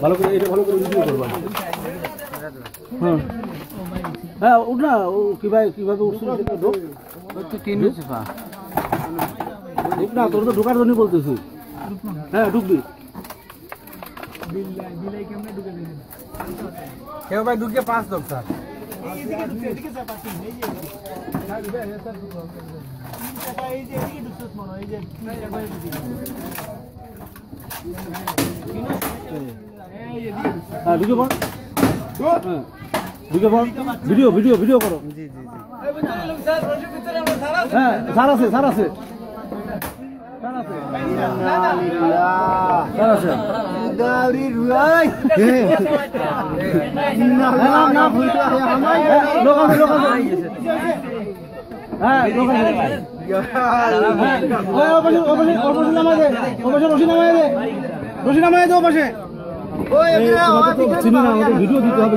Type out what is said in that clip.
ভালো করে এটা ভালো করে ভিডিও করবা। হ্যাঁ হ্যাঁ উঠ না, ও কিভাবে উঠছিল সেটা ঢোক। ঢুক না, তোর তো ঢোকার জন্যই বলতেছি। হ্যাঁ ঢুকবি। কেউ ভাই ঢুকে 5 লোক স্যার। হ্যাঁ ঢুকে পড়, হ্যাঁ ঢুকে পড়, ভিডিও ভিডিও ভিডিও করো। জি জি জি। হ্যাঁ স্যার আছে, স্যার আছে, ভিডিও দিতে হবে।